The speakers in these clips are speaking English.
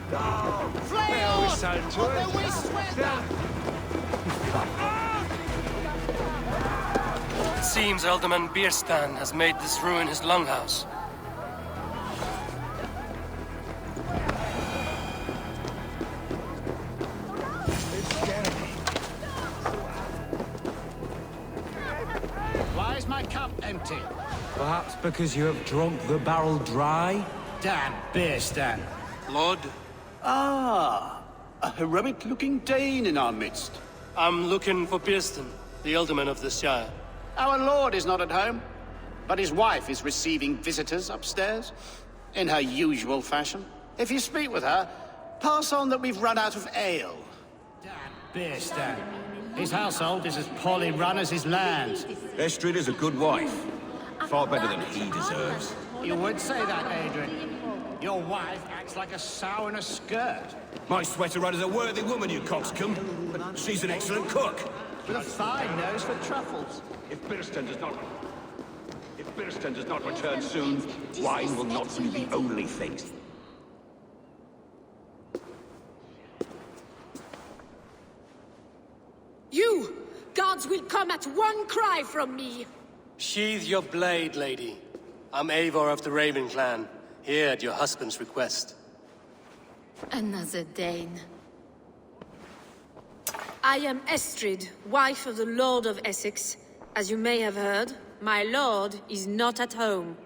Flay on their waist weather! It seems Alderman Bierstan has made this ruin his longhouse. Why is my cup empty? Perhaps because you have drunk the barrel dry? Damn Bierstan. Lord, Ah, a heroic-looking Dane in our midst. I'm looking for Bierstan, the Alderman of the Shire. Our lord is not at home, but his wife is receiving visitors upstairs, in her usual fashion. If you speak with her, pass on that we've run out of ale. Damn Bierstan. His household is as poorly run as his lands. Estrid is a good wife. Far better than he deserves. You would say that, Adrian. Your wife acts like a sow in a skirt. My sweater run is a worthy woman, you coxcomb. But she's an excellent cook. With a fine nose for truffles. If Bierstan does not return soon, wine will not be the only thing. You! Guards will come at one cry from me! Sheathe your blade, lady. I'm Eivor of the Raven clan, here at your husband's request. Another Dane. I am Estrid, wife of the Lord of Essex. As you may have heard, my lord is not at home.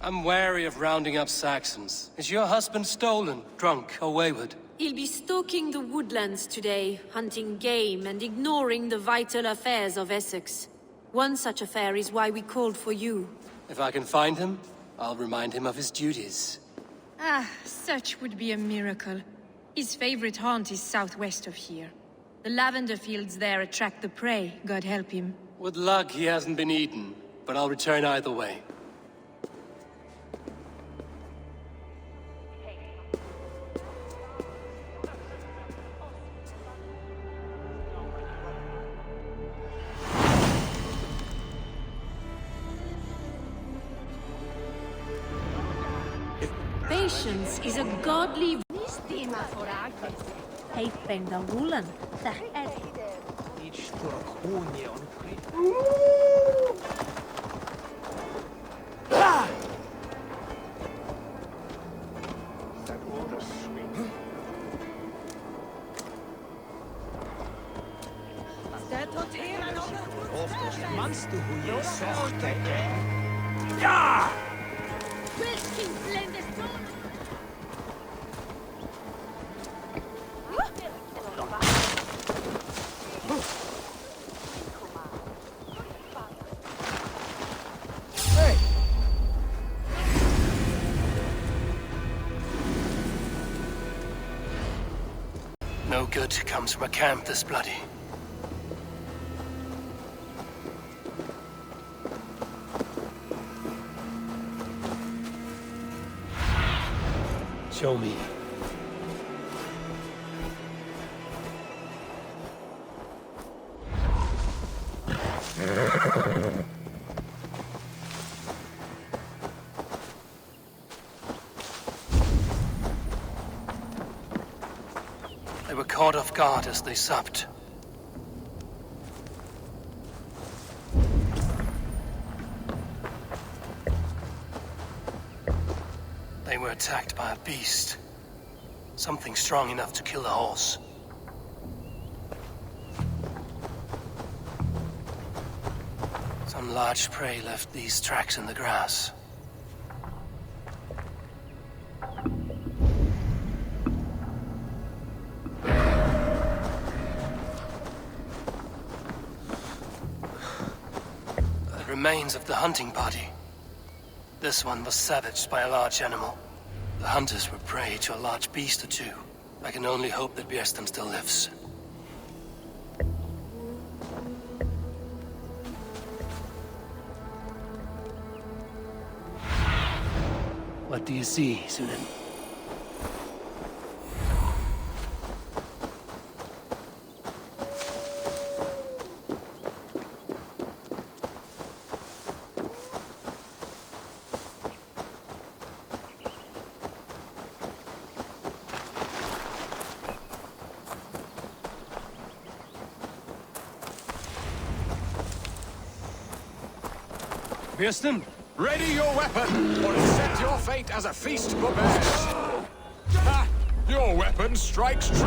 I'm wary of rounding up Saxons. Is your husband stolen, drunk, or wayward? He'll be stalking the woodlands today, hunting game and ignoring the vital affairs of Essex. One such affair is why we called for you. If I can find him, I'll remind him of his duties. Ah, such would be a miracle. His favorite haunt is southwest of here. The lavender fields there attract the prey, God help him. With luck, he hasn't been eaten, but I'll return either way. Patience is a godly... No good comes from a camp this bloody. Show me. They were caught off guard as they supped. They were attacked by a beast. Something strong enough to kill a horse. Some large prey left these tracks in the grass. Remains of the hunting party. This one was savaged by a large animal. The hunters were prey to a large beast or two. I can only hope that Bierstan still lives. What do you see, Sunan? Pearson? Ready your weapon, or accept your fate as a feast for bears. Ha! Your weapon strikes true.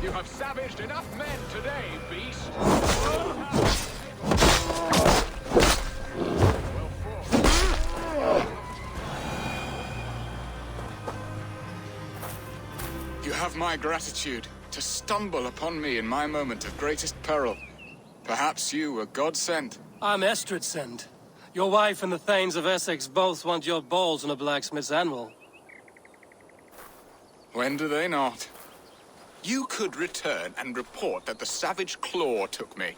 You have savaged enough men today, beast. You have my gratitude to stumble upon me in my moment of greatest peril. Perhaps you were God-sent. I'm Estrid sent. Your wife and the Thanes of Essex both want your balls on a blacksmith's anvil. When do they not? You could return and report that the savage claw took me.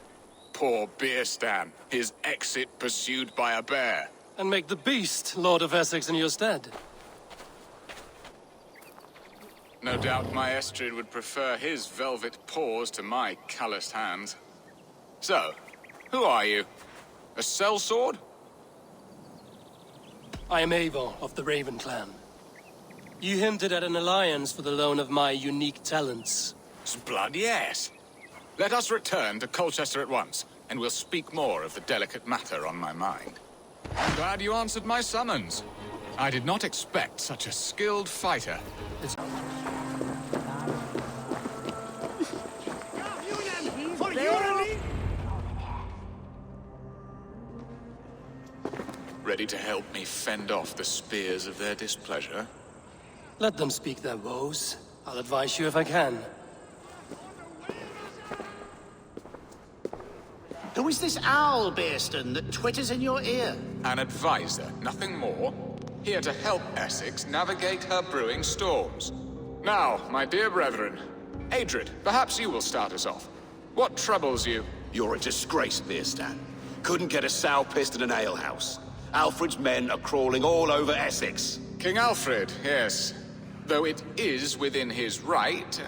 Poor Beerstan, his exit pursued by a bear. And make the beast Lord of Essex in your stead. No doubt my Estrid would prefer his velvet paws to my calloused hands. So, who are you? A sellsword? I am Eivor of the Raven clan. You hinted at an alliance for the loan of my unique talents. Blood, yes. Let us return to Colchester at once, and we'll speak more of the delicate matter on my mind. I'm glad you answered my summons. I did not expect such a skilled fighter. Ready to help me fend off the spears of their displeasure? Let them speak their woes. I'll advise you if I can. Who is this owl, Bearston, that twitters in your ear? An advisor, nothing more. Here to help Essex navigate her brewing storms. Now, my dear brethren, Adrid, perhaps you will start us off. What troubles you? You're a disgrace, Beerstan. Couldn't get a sow pissed in an alehouse. Alfred's men are crawling all over Essex. King Alfred, yes. Though it is within his right,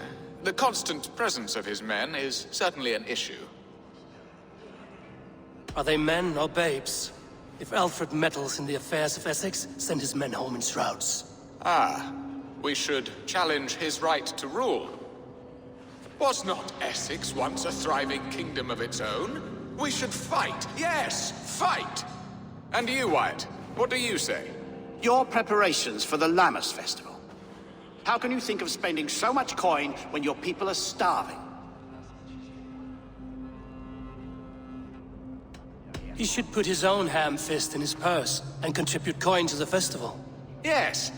the constant presence of his men is certainly an issue. Are they men or babes? If Alfred meddles in the affairs of Essex, send his men home in shrouds. Ah, we should challenge his right to rule. Was not Essex once a thriving kingdom of its own? We should fight, yes, fight! And you, Wyatt, what do you say? Your preparations for the Lammas festival. How can you think of spending so much coin when your people are starving? He should put his own ham fist in his purse and contribute coin to the festival. Yes,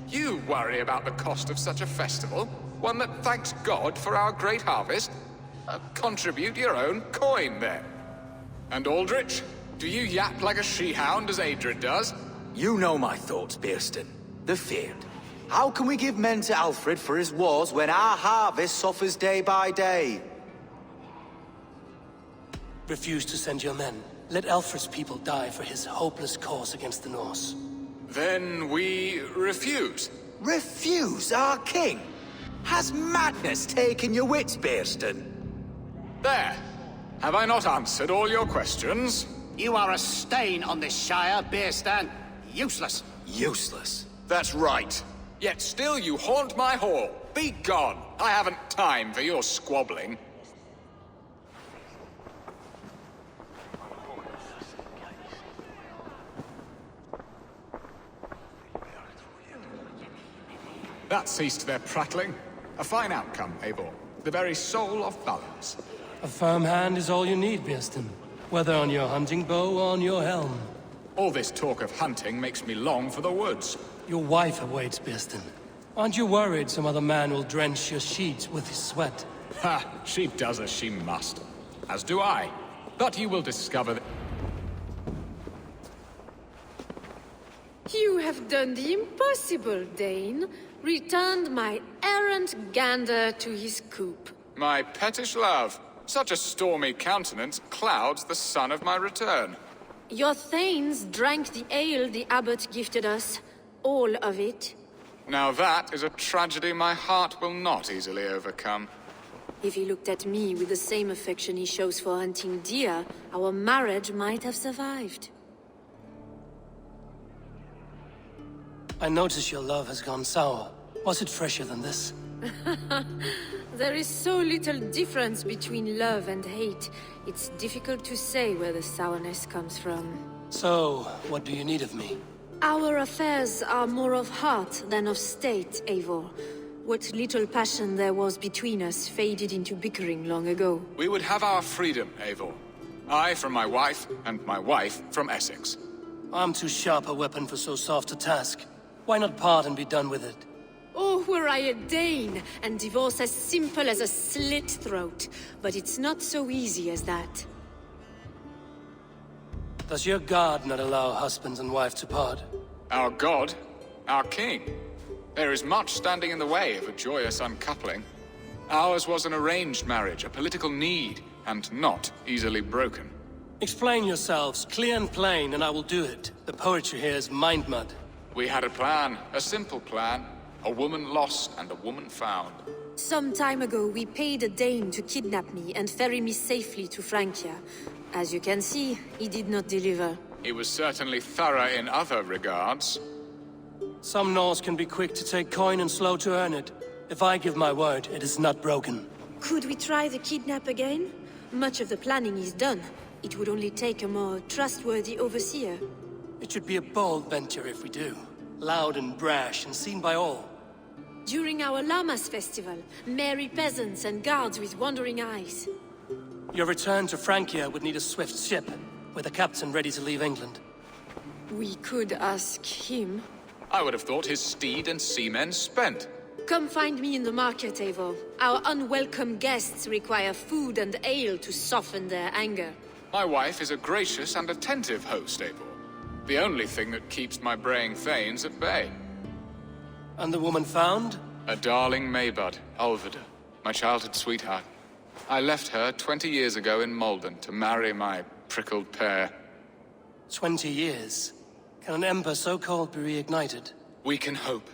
you worry about the cost of such a festival, one that thanks God for our great harvest. Contribute your own coin, then. And Aldrich, do you yap like a she-hound as Adrid does? You know my thoughts, Bearston. The feared. How can we give men to Alfred for his wars when our harvest suffers day by day? Refuse to send your men. Let Alfred's people die for his hopeless cause against the Norse. Then we refuse. Refuse our king? Has madness taken your wits, Bearston? There. Have I not answered all your questions? You are a stain on this shire, Bearstan. Useless. Useless. That's right. Yet still you haunt my hall. Be gone. I haven't time for your squabbling. That ceased their prattling. A fine outcome, Eivor. The very soul of balance. A firm hand is all you need, Bearston. Whether on your hunting bow or on your helm. All this talk of hunting makes me long for the woods. Your wife awaits, Bearston. Aren't you worried some other man will drench your sheets with his sweat? Ha! She does as she must. As do I. But you will discover that... You have done the impossible, Dane. Returned my errant gander to his coop. My pettish love. Such a stormy countenance clouds the sun of my return. Your thanes drank the ale the abbot gifted us. All of it. Now that is a tragedy my heart will not easily overcome. If he looked at me with the same affection he shows for hunting deer, our marriage might have survived. I notice your love has gone sour. Was it fresher than this? There is so little difference between love and hate. It's difficult to say where the sourness comes from. So, what do you need of me? Our affairs are more of heart than of state, Eivor. What little passion there was between us faded into bickering long ago. We would have our freedom, Eivor. I from my wife, and my wife from Essex. I'm too sharp a weapon for so soft a task. Why not part and be done with it? Oh, were I a Dane, and divorce as simple as a slit throat. But it's not so easy as that. Does your god not allow husbands and wives to part? Our god? Our king? There is much standing in the way of a joyous uncoupling. Ours was an arranged marriage, a political need, and not easily broken. Explain yourselves, clear and plain, and I will do it. The poetry here is mind mud. We had a plan, a simple plan. A woman lost and a woman found. Some time ago, we paid a Dane to kidnap me and ferry me safely to Francia. As you can see, he did not deliver. He was certainly thorough in other regards. Some Norse can be quick to take coin and slow to earn it. If I give my word, it is not broken. Could we try the kidnap again? Much of the planning is done. It would only take a more trustworthy overseer. It should be a bold venture if we do. Loud and brash and seen by all. During our Llamas festival, merry peasants and guards with wandering eyes. Your return to Francia would need a swift ship, with a captain ready to leave England. We could ask him. I would have thought his steed and seamen spent. Come find me in the market, Eivor. Our unwelcome guests require food and ale to soften their anger. My wife is a gracious and attentive host, Eivor. The only thing that keeps my braying thanes at bay. And the woman found? A darling Maybud, Alvida, my childhood sweetheart. I left her 20 years ago in Malden to marry my prickled pear. 20 years? Can an ember so cold be reignited? We can hope.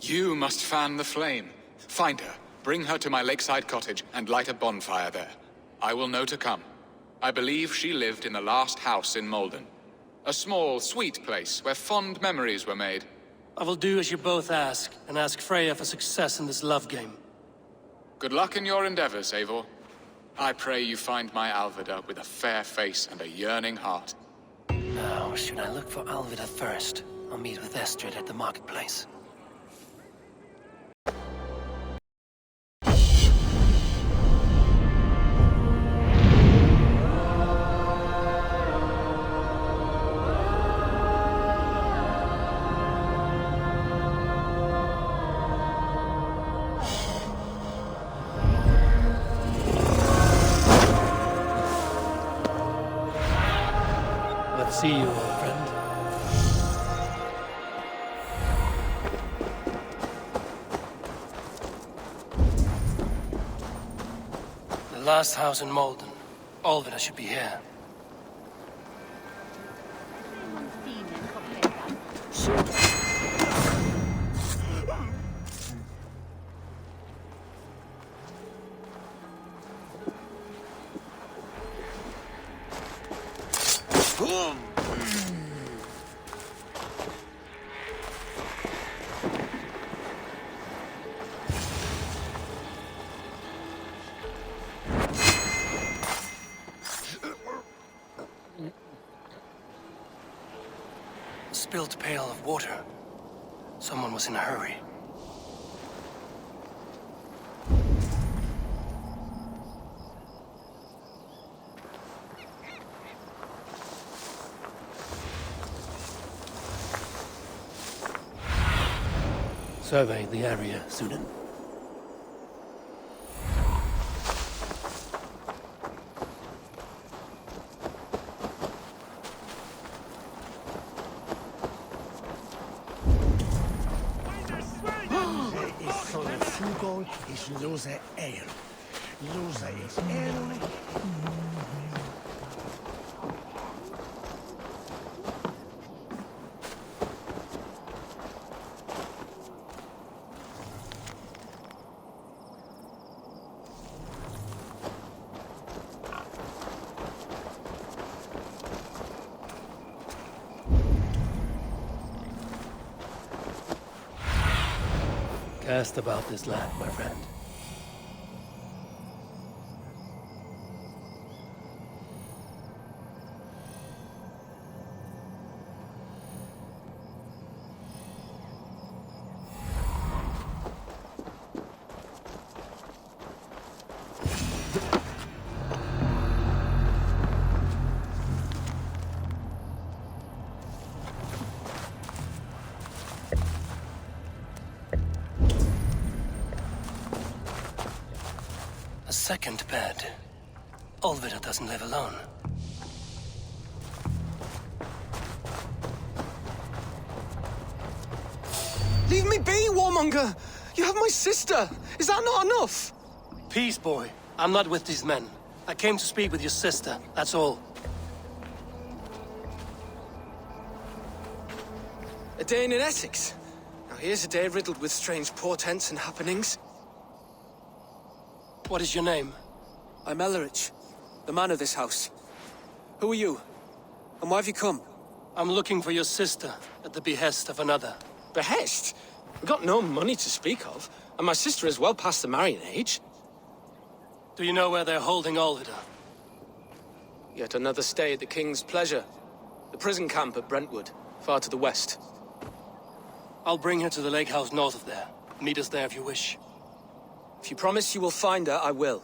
You must fan the flame. Find her, bring her to my lakeside cottage, and light a bonfire there. I will know to come. I believe she lived in the last house in Malden. A small, sweet place where fond memories were made. I will do as you both ask, and ask Freya for success in this love game. Good luck in your endeavors, Eivor. I pray you find my Alvida with a fair face and a yearning heart. Now, should I look for Alvida first? I'll meet with Estrid at the marketplace. See you, old friend. The last house in Malden. Alvida should be here. Spilled pail of water. Someone was in a hurry. Survey the area, student. Lose ale. Lose ale. Cast about this land, my friend. second bed. Olvida doesn't live alone. Leave me be, warmonger! You have my sister! Is that not enough? Peace, boy. I'm not with these men. I came to speak with your sister, that's all. A day in Essex. Now here's a day riddled with strange portents and happenings. What is your name? I'm Ellerich, the man of this house. Who are you? And why have you come? I'm looking for your sister at the behest of another. Behest? We've got no money to speak of, and my sister is well past the marrying age. Do you know where they're holding Olvida? Yet another stay at the King's pleasure. The prison camp at Brentwood, far to the west. I'll bring her to the lake house north of there. Meet us there if you wish. If you promise you will find her, I will.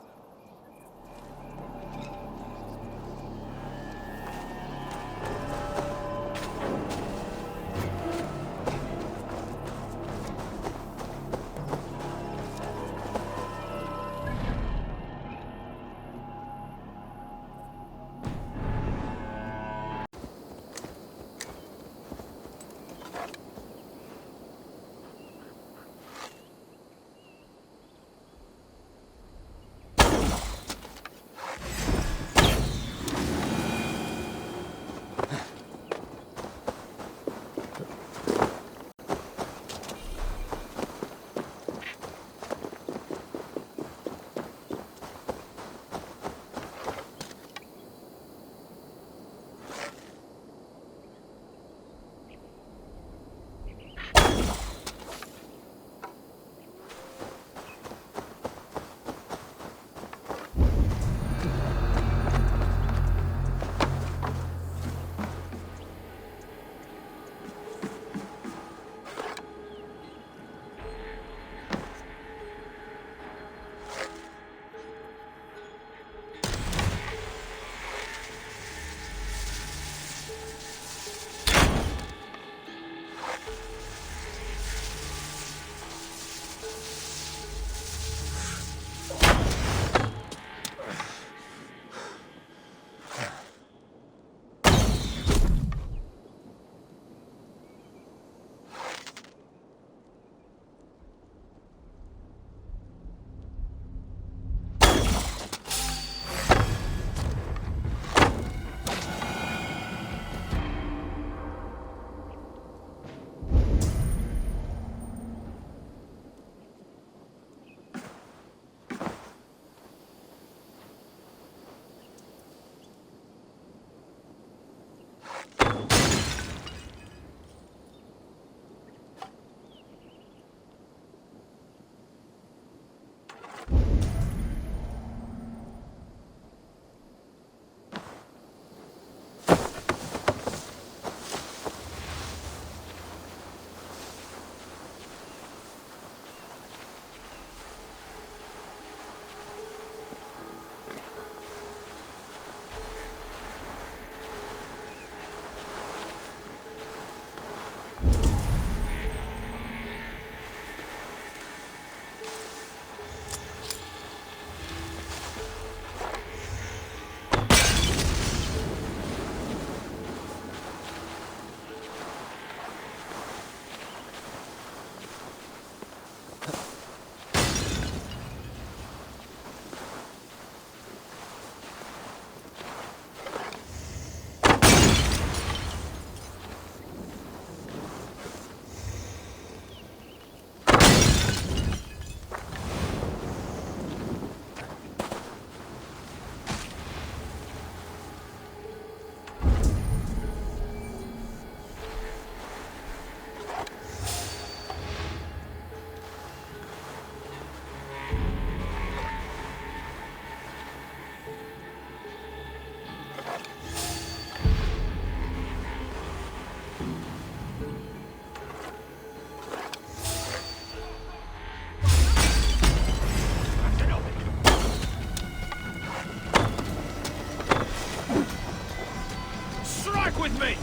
with me!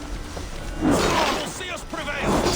God will see us prevail!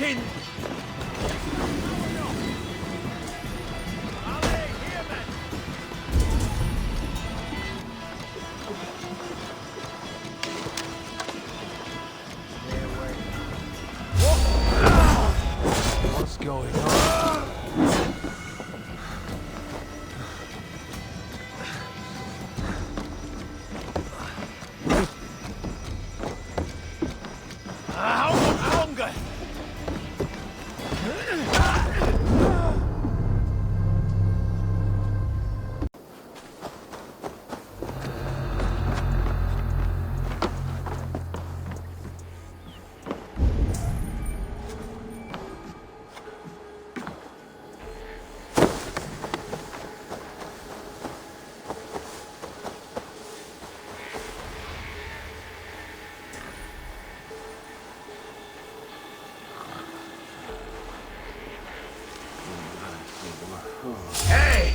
hunting! What's going on? Hunger! Hey!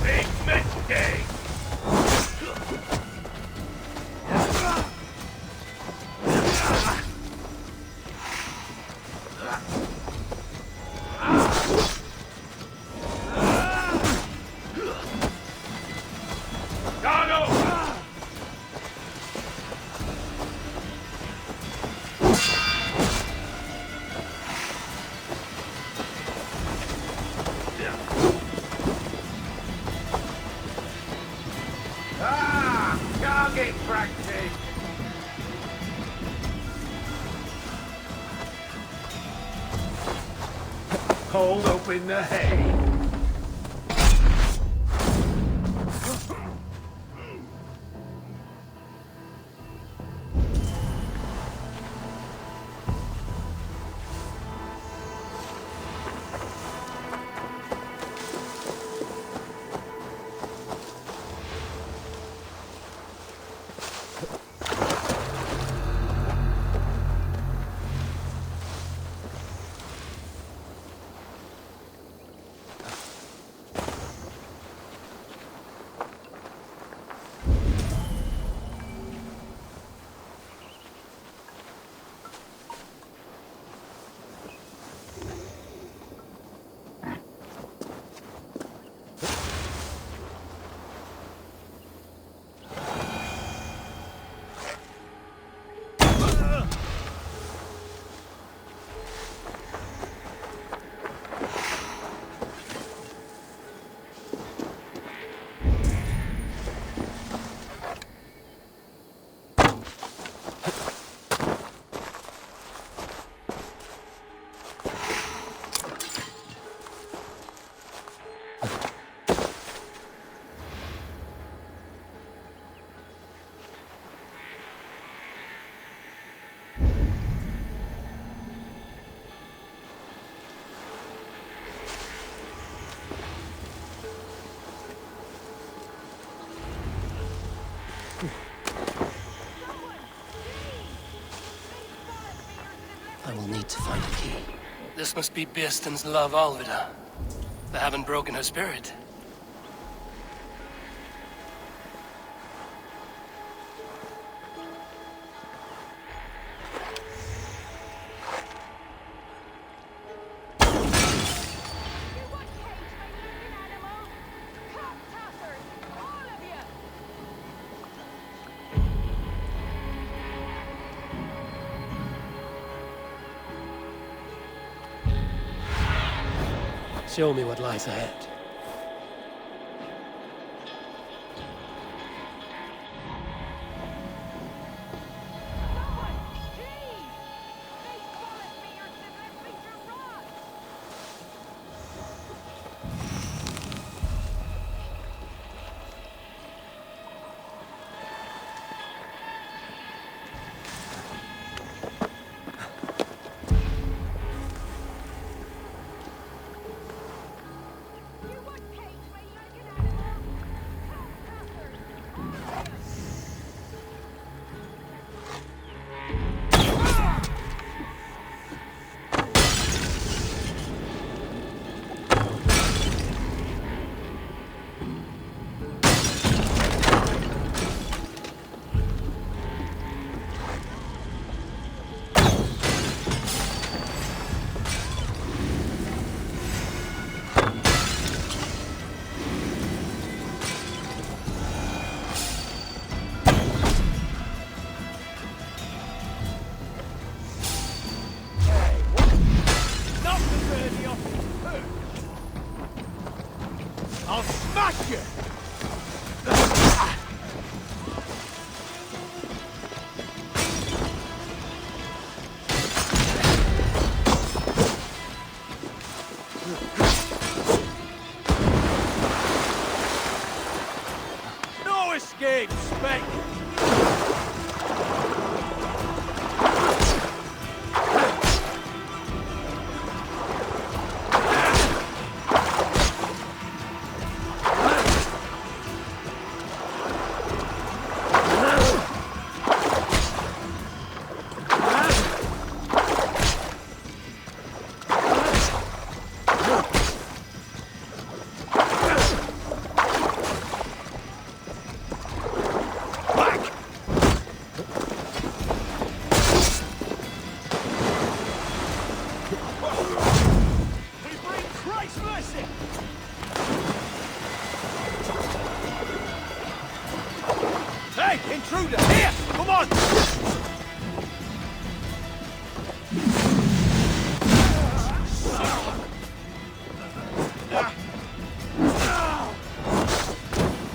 Big mistake! Target practice! Hold open the hay. I will need to find a key. This must be Beerston's love Alvida. They haven't broken her spirit. Show me what lies ahead. scared, spec. Hey, intruder! Here! Come on!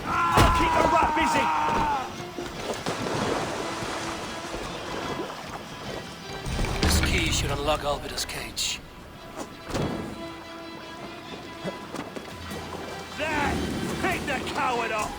I'll keep the rat busy! This key should unlock Alvida's cage. There! Pick the coward off!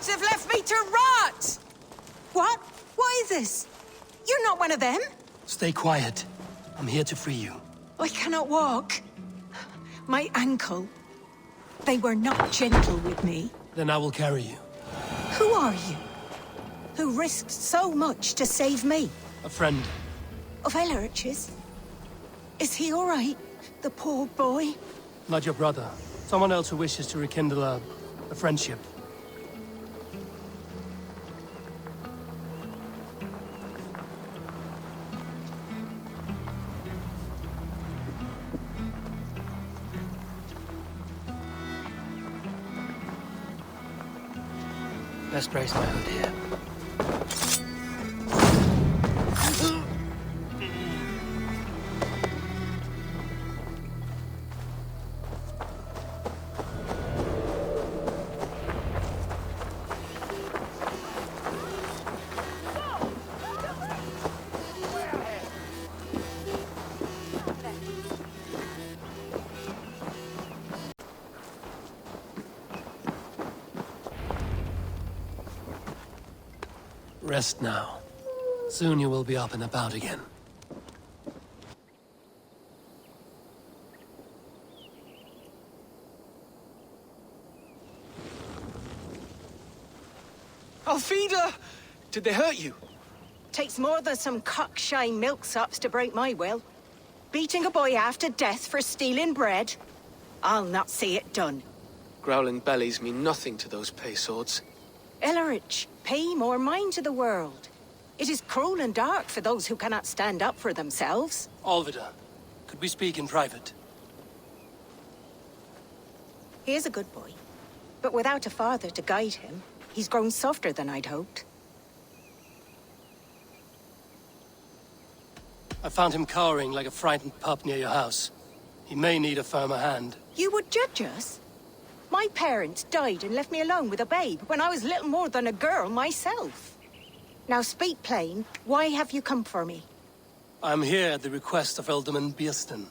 Have left me to rot! What? What is this? You're not one of them? Stay quiet. I'm here to free you. I cannot walk. My ankle. They were not gentle with me. Then I will carry you. Who are you? Who risked so much to save me? A friend. Of Ellerich's? Is he all right? The poor boy? Not your brother. Someone else who wishes to rekindle a friendship. Best brace my hood here. Rest now. Soon you will be up and about again. Alfida! Did they hurt you? Takes more than some cockshy milksops to break my will. Beating a boy half to death for stealing bread? I'll not see it done. Growling bellies mean nothing to those pay swords. Ellerich, pay more mind to the world. It is cruel and dark for those who cannot stand up for themselves. Alvida, could we speak in private? He is a good boy, but without a father to guide him, he's grown softer than I'd hoped. I found him cowering like a frightened pup near your house. He may need a firmer hand. You would judge us? My parents died and left me alone with a babe when I was little more than a girl myself. Now speak plain, why have you come for me? I'm here at the request of Alderman Bierston.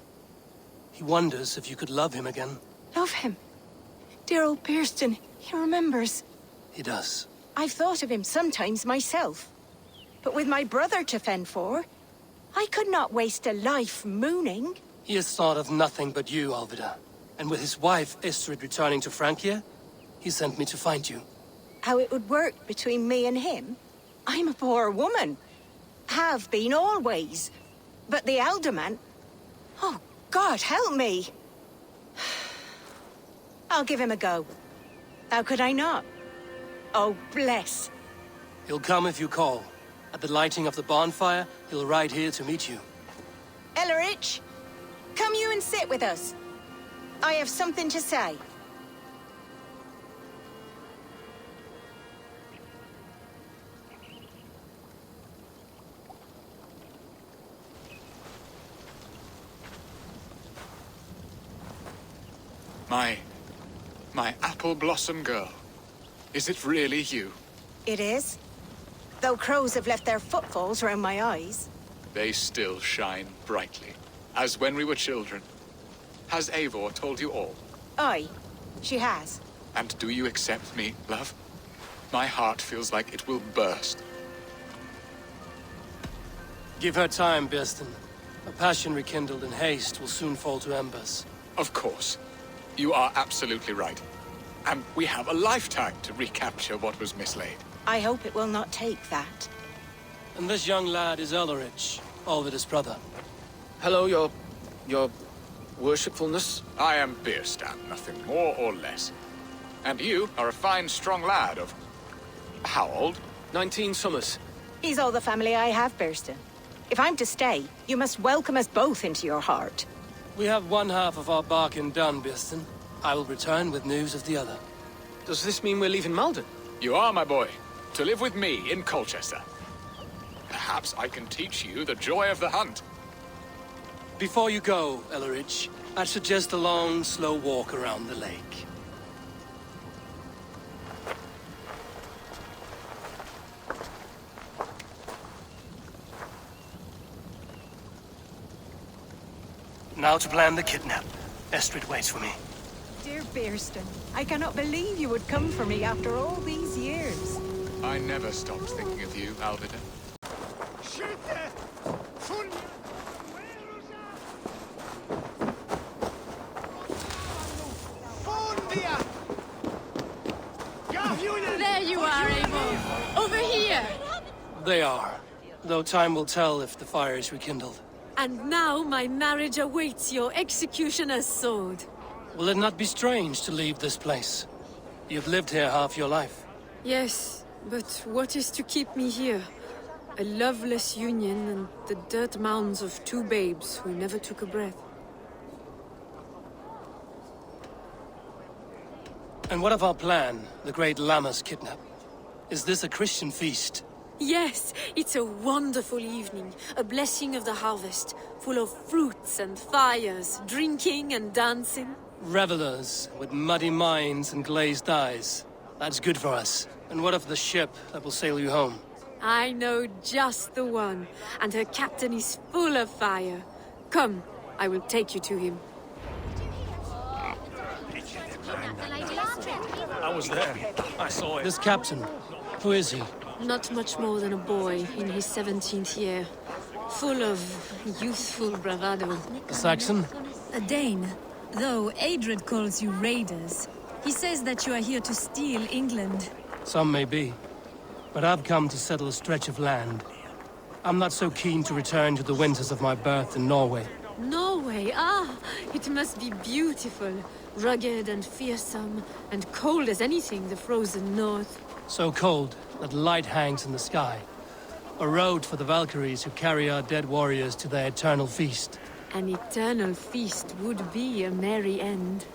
He wonders if you could love him again. Love him? Dear old Bierston, he remembers. He does. I've thought of him sometimes myself. But with my brother to fend for, I could not waste a life mooning. He has thought of nothing but you, Alvida. And with his wife, Estrid, returning to Francia, he sent me to find you. How it would work between me and him? I'm a poor woman. Have been always. But the alderman... Oh, God, help me! I'll give him a go. How could I not? Oh, bless. He'll come if you call. At the lighting of the bonfire, he'll ride here to meet you. Ellerich, come you and sit with us. I have something to say. My apple blossom girl. Is it really you? It is. Though crows have left their footfalls round my eyes. They still shine brightly, as when we were children. Has Eivor told you all? Aye, she has. And do you accept me, love? My heart feels like it will burst. Give her time, Birston. A passion rekindled in haste will soon fall to embers. Of course. You are absolutely right. And we have a lifetime to recapture what was mislaid. I hope it will not take that. And this young lad is Elrich, Olvid's brother. Hello, your worshipfulness. I am Birstan, nothing more or less. And you are a fine, strong lad of... how old? 19 summers. He's all the family I have, Birston. If I'm to stay, you must welcome us both into your heart. We have one half of our bargain done, Birston. I will return with news of the other. Does this mean we're leaving Malden? You are, my boy. To live with me in Colchester. Perhaps I can teach you the joy of the hunt. Before you go, Elrich, I'd suggest a long, slow walk around the lake. Now to plan the kidnap. Estrid waits for me. Dear Birston, I cannot believe you would come for me after all these years. I never stopped thinking of you, Alvida. There you are, Eivor. Over here. They are. Though time will tell if the fire is rekindled. And now my marriage awaits your executioner's sword. Will it not be strange to leave this place? You've lived here half your life. Yes, but what is to keep me here? A loveless union and the dirt mounds of two babes who never took a breath. And what of our plan, the great Lammas kidnap? Is this a Christian feast? Yes, it's a wonderful evening, a blessing of the harvest, full of fruits and fires, drinking and dancing. Revelers with muddy minds and glazed eyes. That's good for us. And what of the ship that will sail you home? I know just the one, and her captain is full of fire. Come, I will take you to him. I was there. I saw it. This captain, who is he? Not much more than a boy in his 17th year, full of youthful bravado. A Saxon? A Dane. Though Adred calls you raiders. He says that you are here to steal England. Some may be. But I've come to settle a stretch of land. I'm not so keen to return to the winters of my birth in Norway. Norway, it must be beautiful. Rugged and fearsome, and cold as anything the frozen north. So cold that light hangs in the sky. A road for the Valkyries who carry our dead warriors to their eternal feast. An eternal feast would be a merry end.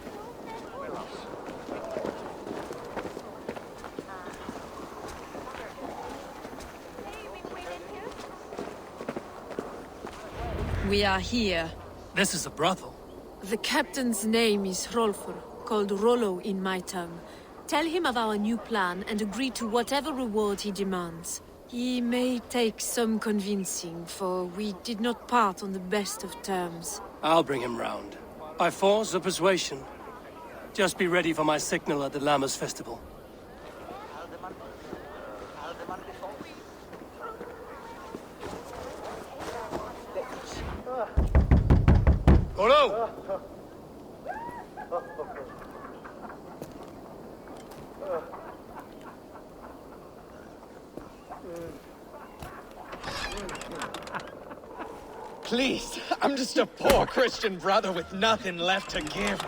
We are here. This is a brothel. The captain's name is Hrolfr, called Rollo in my tongue. Tell him of our new plan and agree to whatever reward he demands. He may take some convincing, for we did not part on the best of terms. I'll bring him round. By force or persuasion. Just be ready for my signal at the Lammas festival. Rollo! Please, I'm just a poor Christian brother with nothing left to give.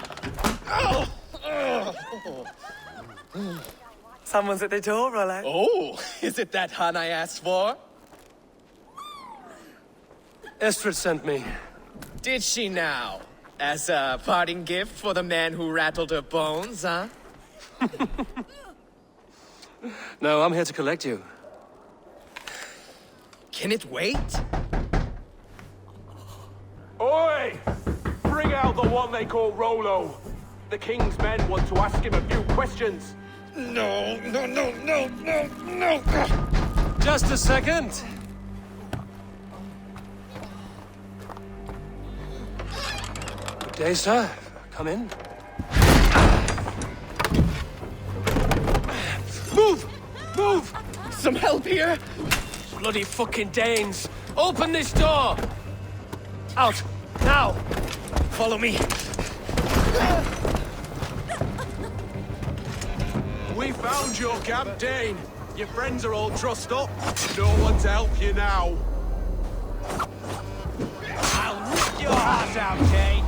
Someone's at the door, Rollo. Oh, is it that hun I asked for? Estrid sent me. Did she now? As a parting gift for the man who rattled her bones, huh? No, I'm here to collect you. Can it wait? Oi! Bring out the one they call Rollo. The king's men want to ask him a few questions. No. Just a second. Good day, sir. Come in. Move! Move! Some help here? Bloody fucking Danes! Open this door! Out! Now! Follow me! We found your camp, Dane. Your friends are all trussed up. No one to help you now. I'll rip your heart out, Dane.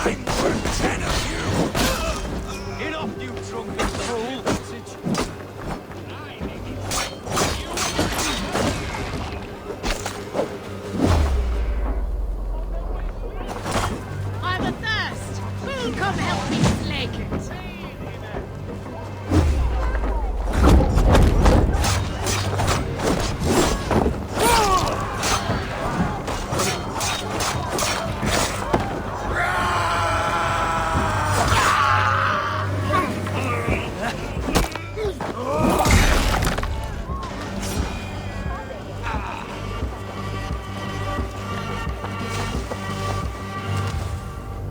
I'm worth 10 of you. Enough, you drunken fool. I'm athirst. Who'll come help me slake it?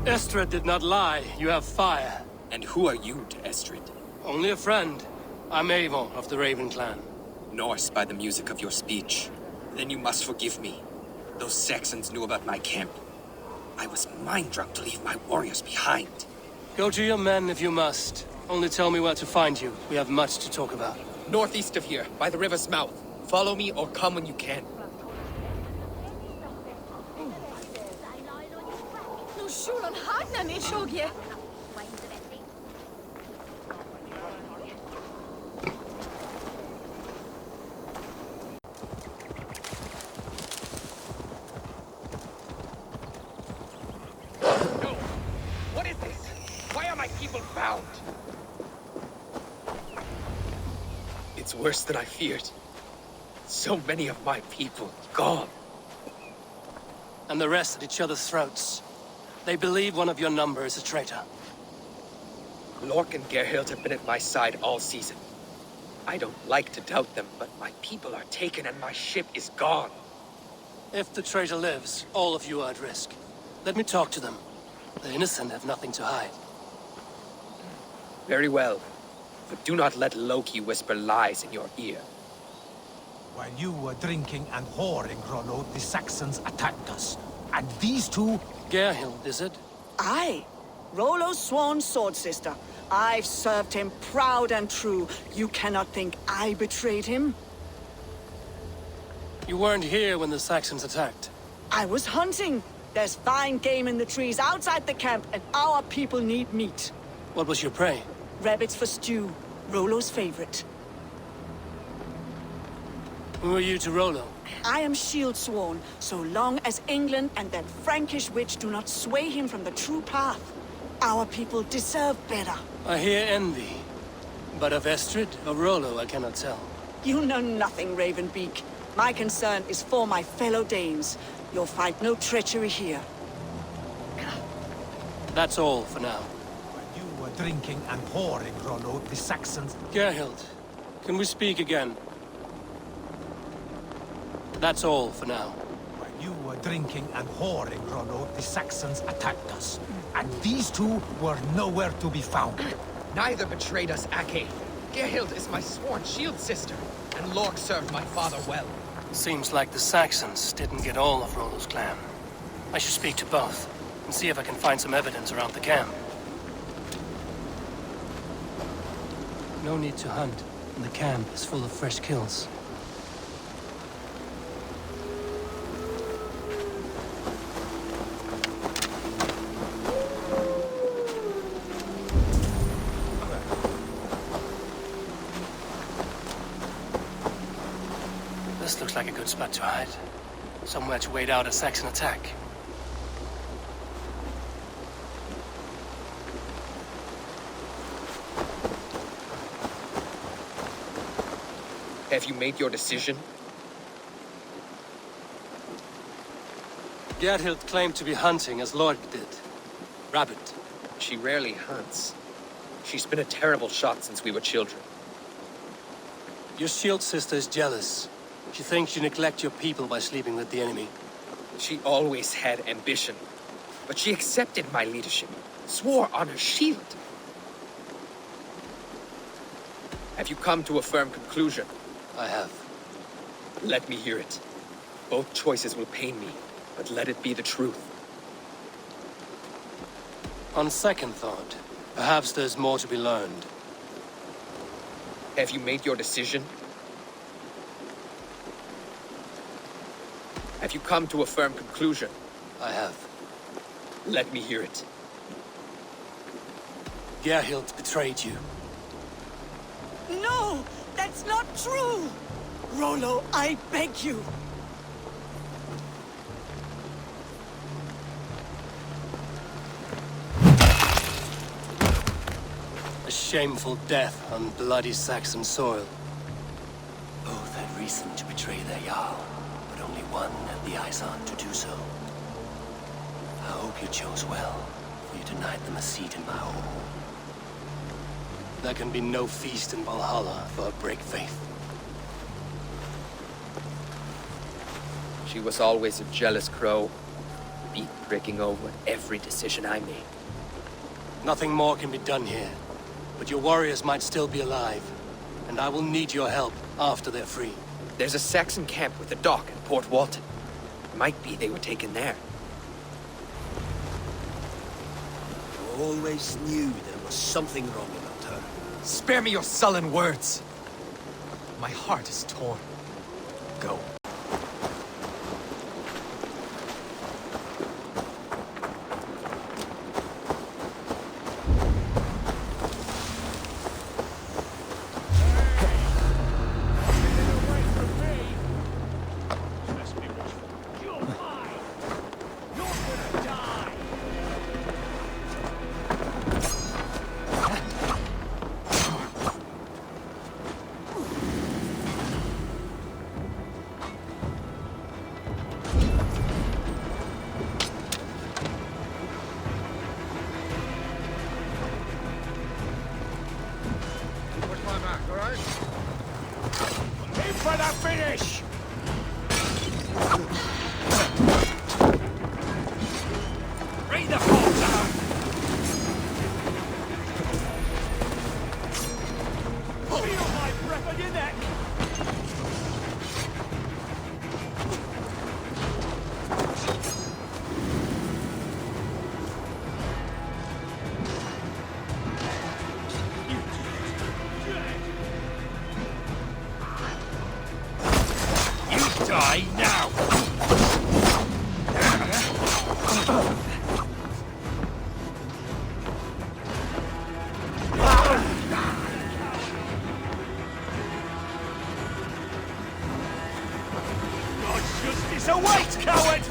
Estrid did not lie. You have fire. And who are you to Estrid? Only a friend. I'm Avon of the Raven clan. Norse by the music of your speech. Then you must forgive me. Those Saxons knew about my camp. I was mind-drunk to leave my warriors behind. Go to your men if you must. Only tell me where to find you. We have much to talk about. Northeast of here, by the river's mouth. Follow me or come when you can. No sure on hagna me shogje. What is this? Why are my people bound? It's worse than I feared. So many of my people gone. And the rest at each other's throats. They believe one of your number is a traitor. Lork and Gerhild have been at my side all season. I don't like to doubt them, but my people are taken and my ship is gone. If the traitor lives, all of you are at risk. Let me talk to them. The innocent have nothing to hide. Very well. But do not let Loki whisper lies in your ear. While you were drinking and whoring, Rollo, the Saxons attacked us. And these two... Gerhild, is it? Aye. Rollo's sworn sword sister. I've served him proud and true. You cannot think I betrayed him? You weren't here when the Saxons attacked. I was hunting. There's fine game in the trees outside the camp, and our people need meat. What was your prey? Rabbits for stew. Rollo's favorite. Who are you to Rollo? I am shield sworn, so long as England and that Frankish witch do not sway him from the true path. Our people deserve better. I hear envy. But of Estrid or Rollo, I cannot tell. You know nothing, Ravenbeak. My concern is for my fellow Danes. You'll find no treachery here. That's all for now. While you were drinking and whoring, Rollo, the Saxons... Gerhild, can we speak again? That's all for now. While you were drinking and whoring, Rollo, the Saxons attacked us. And these two were nowhere to be found. Neither betrayed us, Ake. Gerhild is my sworn shield sister, and Lork served my father well. Seems like the Saxons didn't get all of Rollo's clan. I should speak to both, and see if I can find some evidence around the camp. No need to hunt, and the camp is full of fresh kills. This looks like a good spot to hide. Somewhere to wait out a Saxon attack. Have you made your decision? Gerhild claimed to be hunting as Lord did. Rabbit. She rarely hunts. She's been a terrible shot since we were children. Your shield sister is jealous. She thinks you neglect your people by sleeping with the enemy. She always had ambition. But she accepted my leadership, swore on her shield. Have you come to a firm conclusion? I have. Let me hear it. Both choices will pain me, but let it be the truth. On second thought, perhaps there's more to be learned. Have you made your decision? Have you come to a firm conclusion? I have. Let me hear it. Gerhild betrayed you. No! That's not true! Rollo, I beg you! A shameful death on bloody Saxon soil. Both had reason to betray their Jarl, but only one had the Eisern to do so. I hope you chose well, for you denied them a seat in my hall. There can be no feast in Valhalla for a break faith. She was always a jealous crow, beak pricking over every decision I made. Nothing more can be done here, but your warriors might still be alive, and I will need your help after they're free. There's a Saxon camp with a dock in Port Walton. Might be they were taken there. I always knew there was something wrong about her. Spare me your sullen words. My heart is torn. Go. For the finish! Bring the ball down! Feel my breath on your neck! Die now! God's justice awaits, coward!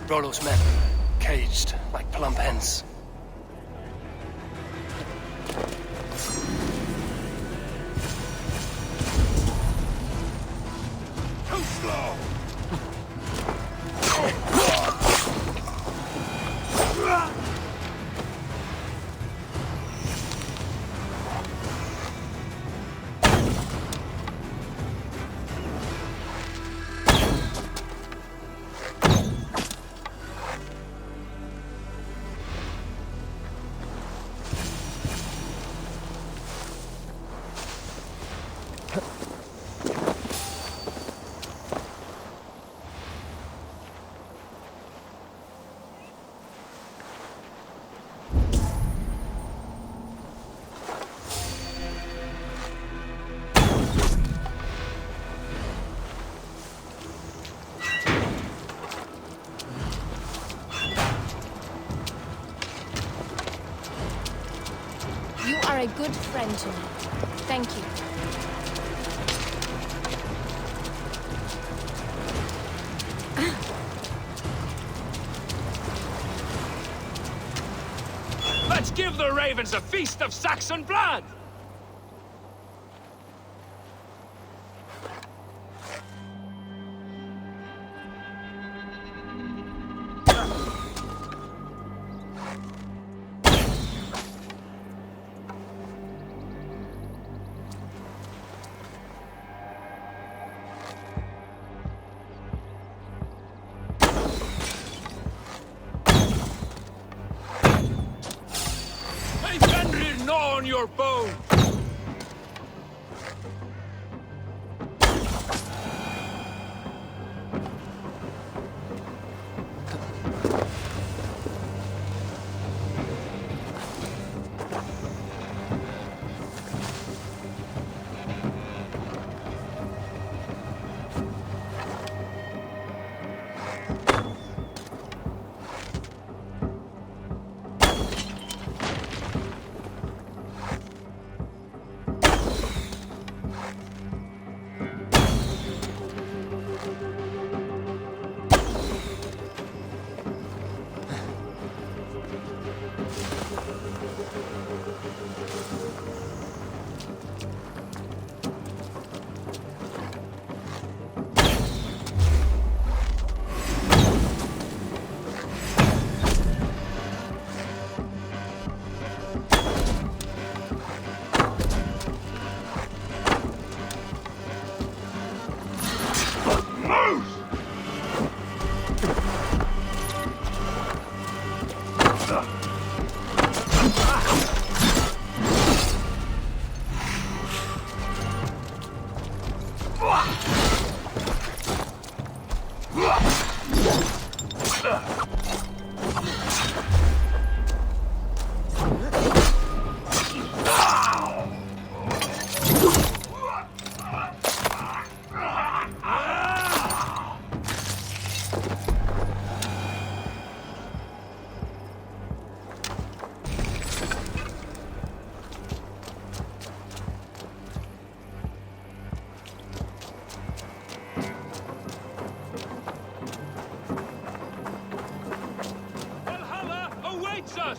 Rollo's men, caged like plump hens. good friend to me. Thank you. Let's give the ravens a feast of Saxon blood! Hey, Fenrir, gnaw on your bone! Valhalla awaits us!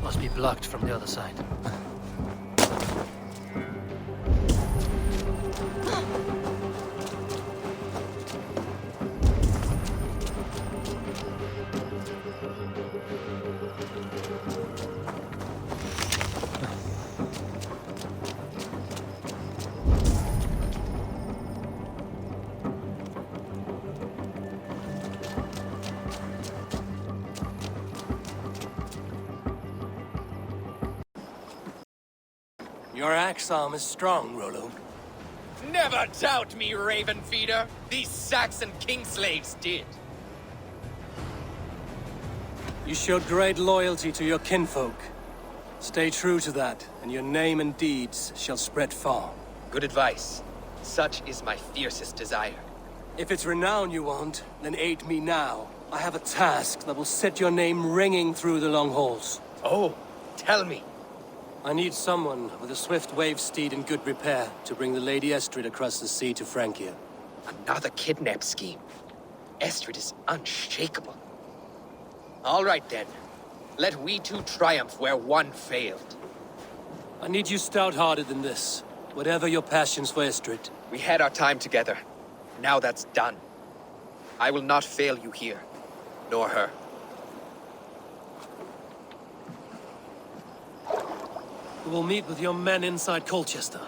Must be blocked from the other side. Your axe arm is strong, Rollo. Never doubt me, Raven Feeder. These Saxon king slaves did. You showed great loyalty to your kinfolk. Stay true to that, and your name and deeds shall spread far. Good advice. Such is my fiercest desire. If it's renown you want, then aid me now. I have a task that will set your name ringing through the long halls. Oh, tell me. I need someone with a swift wave steed in good repair to bring the Lady Estrid across the sea to Francia. Another kidnap scheme. Estrid is unshakable. All right then. Let we two triumph where one failed. I need you stout-hearted than this, whatever your passions for Estrid. We had our time together. Now that's done. I will not fail you here, nor her. We will meet with your men inside Colchester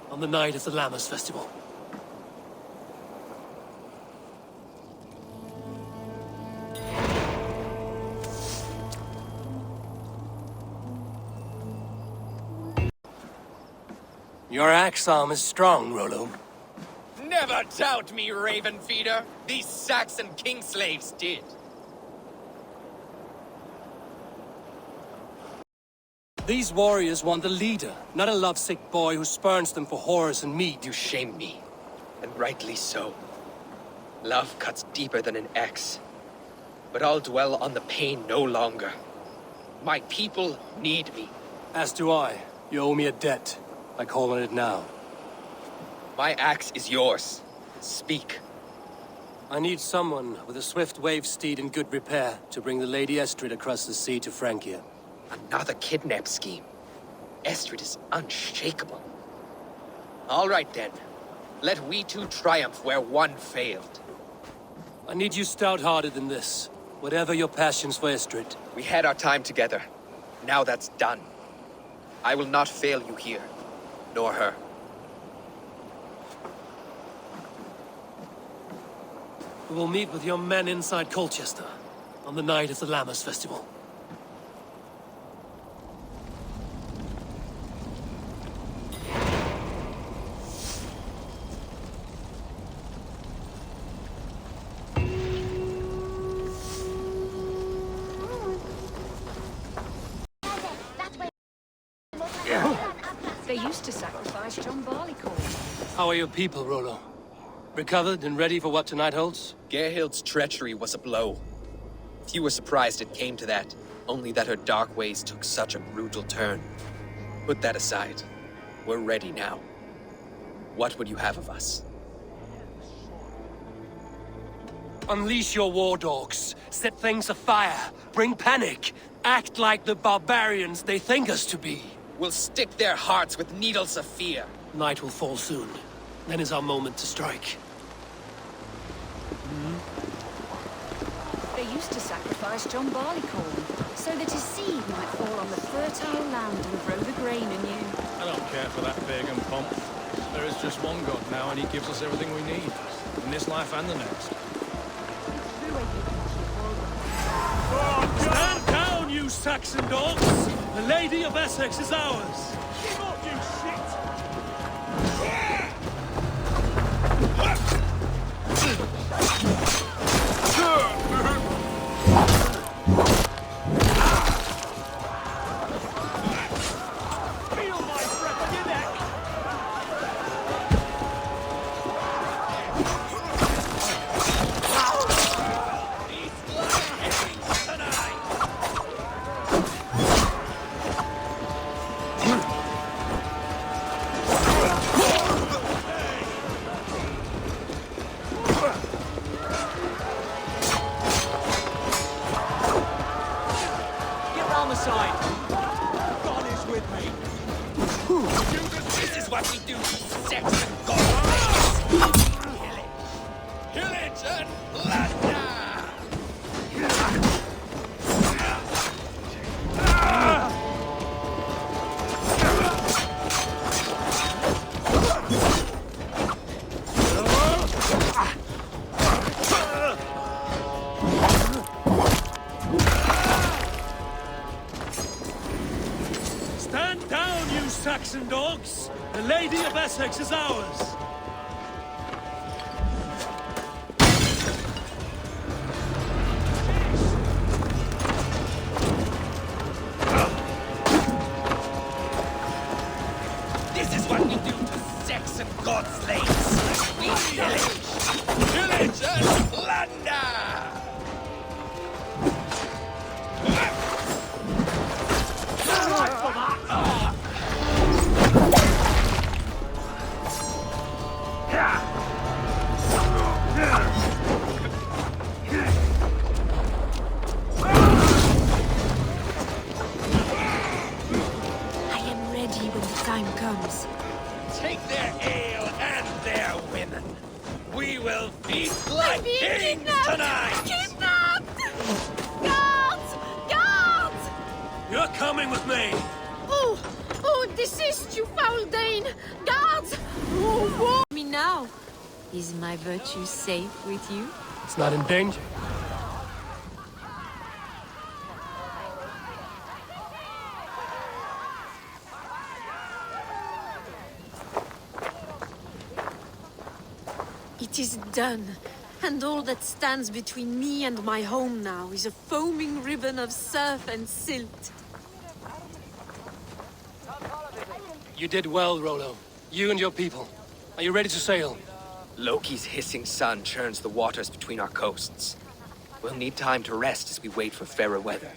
on the night of the Lammas Festival. Your axe arm is strong, Rollo. Never doubt me, Raven Feeder. These Saxon king slaves did. These warriors want a leader, not a lovesick boy who spurns them for horrors and meat. You shame me, and rightly so. Love cuts deeper than an axe. But I'll dwell on the pain no longer. My people need me. As do I. You owe me a debt. I call on it now. My axe is yours. Speak. I need someone with a swift wave steed in good repair to bring the Lady Estrid across the sea to Francia. Another kidnap scheme. Estrid is unshakable. All right then. Let we two triumph where one failed. I need you stout-hearted in this. Whatever your passions for Estrid. We had our time together. Now that's done. I will not fail you here. Nor her. We will meet with your men inside Colchester on the night of the Lammas Festival. They used to sacrifice John Barleycorn. How are your people, Rollo? Recovered and ready for what tonight holds? Gerhild's treachery was a blow. Few were surprised it came to that, only that her dark ways took such a brutal turn. Put that aside. We're ready now. What would you have of us? Unleash your war dogs. Set things afire. Bring panic. Act like the barbarians they think us to be. We'll stick their hearts with needles of fear. Night will fall soon. Then is our moment to strike. They used to sacrifice John Barleycorn, so that his seed might fall on the fertile land and grow the grain anew. I don't care for that pagan pomp. There is just one God now, and he gives us everything we need. In this life and the next. Stand down, you Saxon dogs! The Lady of Essex is ours! Give up, you shit! Feel my breath on your neck! This is what we do to sex and gold. Pillage and plunder! Stand down, you Saxon dogs! The Lady of Essex is ours! This is what we do to sex and god slaves. We pillage and plunder! I am ready when the time comes. Take their ale and their women. We will feast like kings tonight! Kidnapped! Guards! Guards! You're coming with me! Oh, desist, you foul Dane! Guards! Oh, war me now! Is my virtue safe with you? It's not in danger. It is done. And all that stands between me and my home now is a foaming ribbon of surf and silt. You did well, Rollo. You and your people. Are you ready to sail? Loki's hissing sun churns the waters between our coasts. We'll need time to rest as we wait for fairer weather.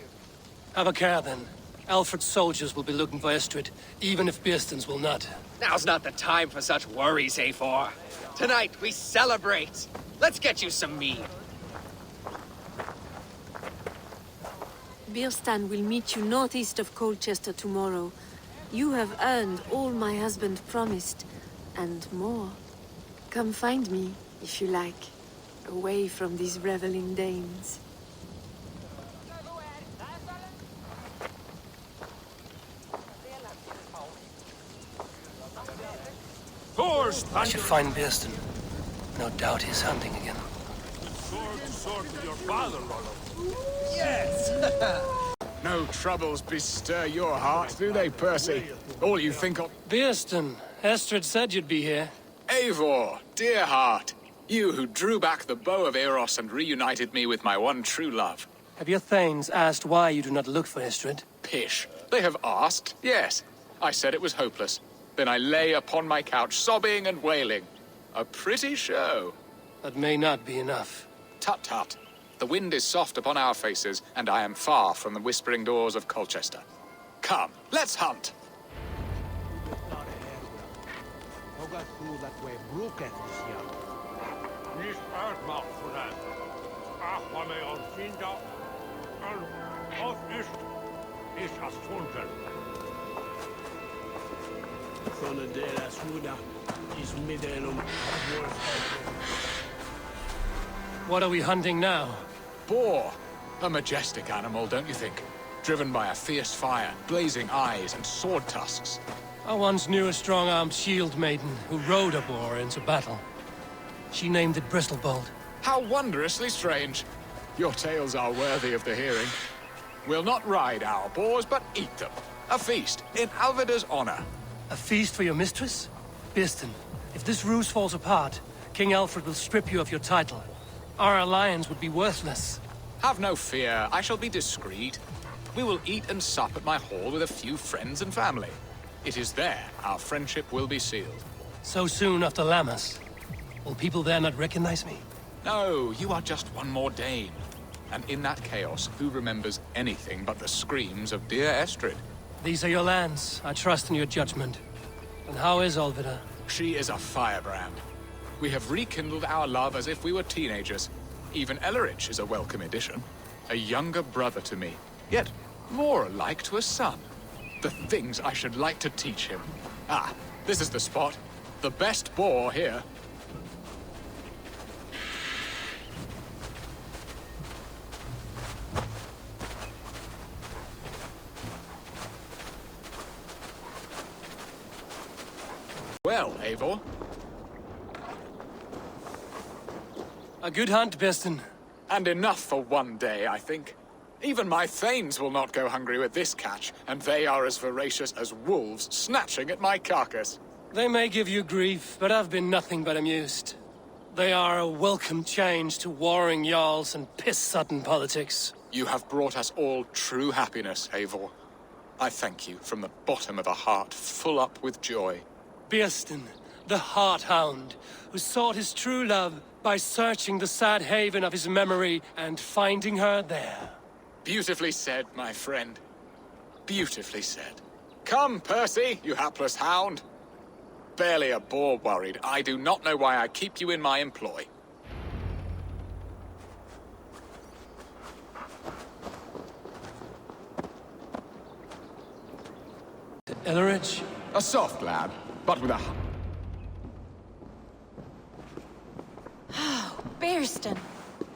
Have a care, then. Alfred's soldiers will be looking for Estrid, even if Bearston's will not. Now's not the time for such worries, Eivor. Tonight, we celebrate. Let's get you some mead. Bearstan will meet you northeast of Colchester tomorrow. You have earned all my husband promised, and more. Come find me, if you like, away from these reveling Danes. I should find Bearston. No doubt he's hunting again. Sword with your father, Rollo. Yes! No troubles bestir your heart, do they, Percy? All you think of... Bearston, Estrid said you'd be here. Eivor, dear heart. You who drew back the bow of Eros and reunited me with my one true love. Have your thanes asked why you do not look for Estrid? Pish. They have asked, yes. I said it was hopeless. Then I lay upon my couch, sobbing and wailing. A pretty show. That may not be enough. Tut-tut. The wind is soft upon our faces, and I am far from the whispering doors of Colchester. Come, let's hunt! What are we hunting now? Boar. A majestic animal, don't you think? Driven by a fierce fire, blazing eyes, and sword tusks. I once knew a strong-armed shield maiden who rode a boar into battle. She named it Bristolbolt. How wondrously strange. Your tales are worthy of the hearing. We'll not ride our boars, but eat them. A feast, in Alvida's honor. A feast for your mistress? Bearston, if this ruse falls apart, King Alfred will strip you of your title. Our alliance would be worthless. Have no fear, I shall be discreet. We will eat and sup at my hall with a few friends and family. It is there our friendship will be sealed. So soon after Lammas? Will people there not recognize me? No, you are just one more Dane. And in that chaos, who remembers anything but the screams of dear Estrid? These are your lands. I trust in your judgment. And how is Alvida? She is a firebrand. We have rekindled our love as if we were teenagers. Even Ellerich is a welcome addition. A younger brother to me, yet more alike to a son. The things I should like to teach him. Ah, this is the spot. The best boar here. Well, Eivor. A good hunt, Bearston. And enough for one day, I think. Even my thanes will not go hungry with this catch, and they are as voracious as wolves snatching at my carcass. They may give you grief, but I've been nothing but amused. They are a welcome change to warring jarls and piss-sodden politics. You have brought us all true happiness, Eivor. I thank you from the bottom of a heart full up with joy. Bearston, the Heart-Hound, who sought his true love by searching the sad haven of his memory and finding her there. Beautifully said, my friend. Beautifully said. Come, Percy, you hapless hound. Barely a boar worried. I do not know why I keep you in my employ. Ellerich? A soft lad, but with a... Bearston,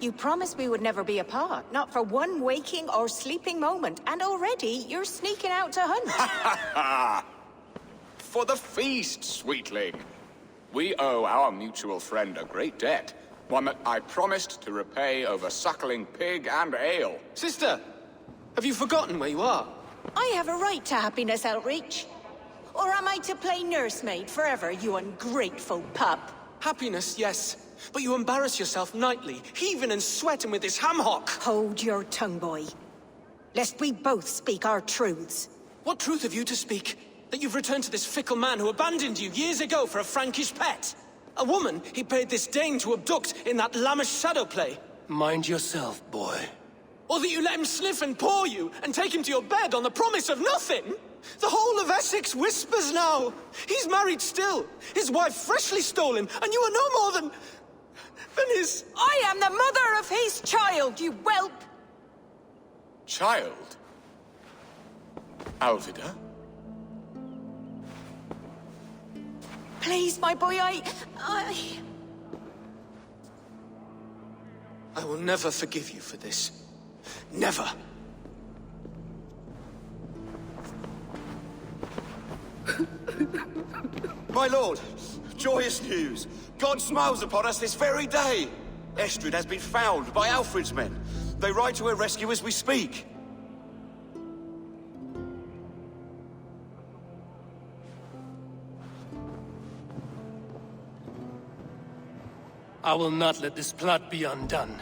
you promised we would never be apart, not for one waking or sleeping moment, and already you're sneaking out to hunt. For the feast, sweetling. We owe our mutual friend a great debt. One that I promised to repay over suckling pig and ale. Sister, have you forgotten where you are? I have a right to happiness, Outreach. Or am I to play nursemaid forever, you ungrateful pup? Happiness, yes. but you embarrass yourself nightly, heaving and sweating with this ham-hock. Hold your tongue, boy. Lest we both speak our truths. What truth have you to speak? That you've returned to this fickle man who abandoned you years ago for a Frankish pet? A woman he paid this Dane to abduct in that lammish shadow play? Mind yourself, boy. Or that you let him sniff and paw you, and take him to your bed on the promise of nothing? The whole of Essex whispers now. He's married still. His wife freshly stole him, and you are no more than his... I am the mother of his child, you whelp! Child? Alvida? Please, my boy, I will never forgive you for this. Never. My lord, joyous news. God smiles upon us this very day. Estrid has been found by Alfred's men. They ride to her rescue as we speak. I will not let this plot be undone.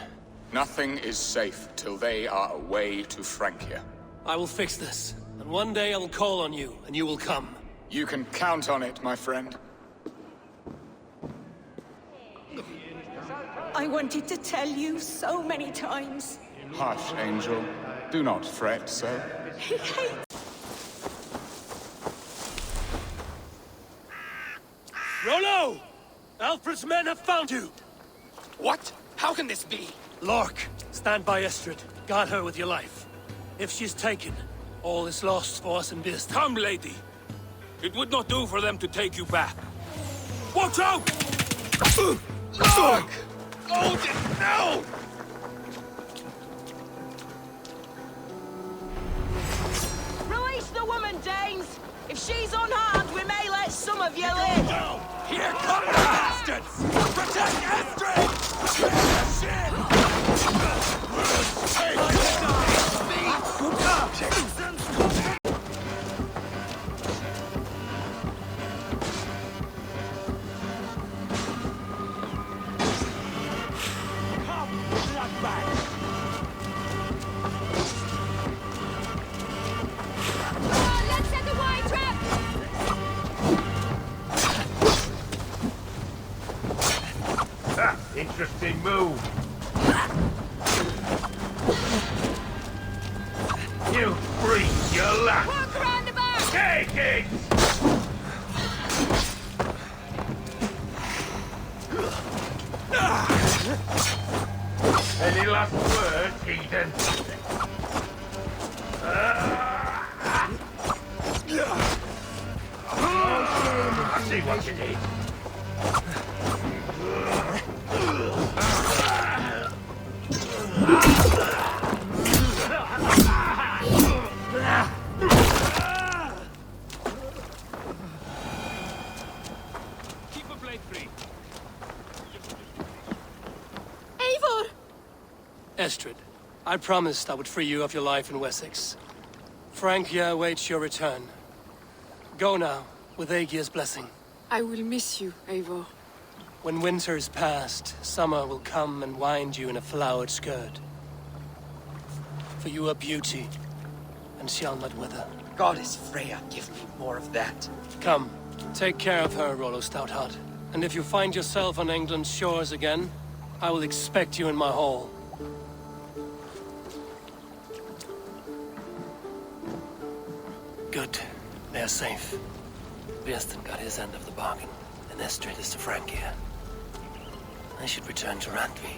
Nothing is safe till they are away to Francia. I will fix this, and one day I will call on you, and you will come. You can count on it, my friend. I wanted to tell you so many times. Hush, Angel. Do not fret so. He hates... Rollo! Alfred's men have found you! What? How can this be? Lork, stand by Estrid. Guard her with your life. If she's taken, all is lost for us in Bearston. Come, lady. It would not do for them to take you back. Watch out! Lork! Odin, no! Release the woman, Danes! If she's unharmed, we may let some of you live! Here come the bastards! Protect Estrid! Shit! Let's set the wine trap! Interesting move. You freak, your luck. Walk around the back! Take it! Any last words, Eden? I see what you did. Keep a blade free. Eivor! Estrid, I promised I would free you of your life in Wessex. Francia awaits your return. Go now, with Aegir's blessing. I will miss you, Eivor. When winter is past, summer will come and wind you in a flowered skirt. For you are beauty, and shall not wither. Goddess Freya, give me more of that. Come, take care of her, Rollo Stoutheart. And if you find yourself on England's shores again, I will expect you in my hall. Good. They are safe. Bearston got his end of the bargain, and Estrid is to Francia. I should return to Randvi.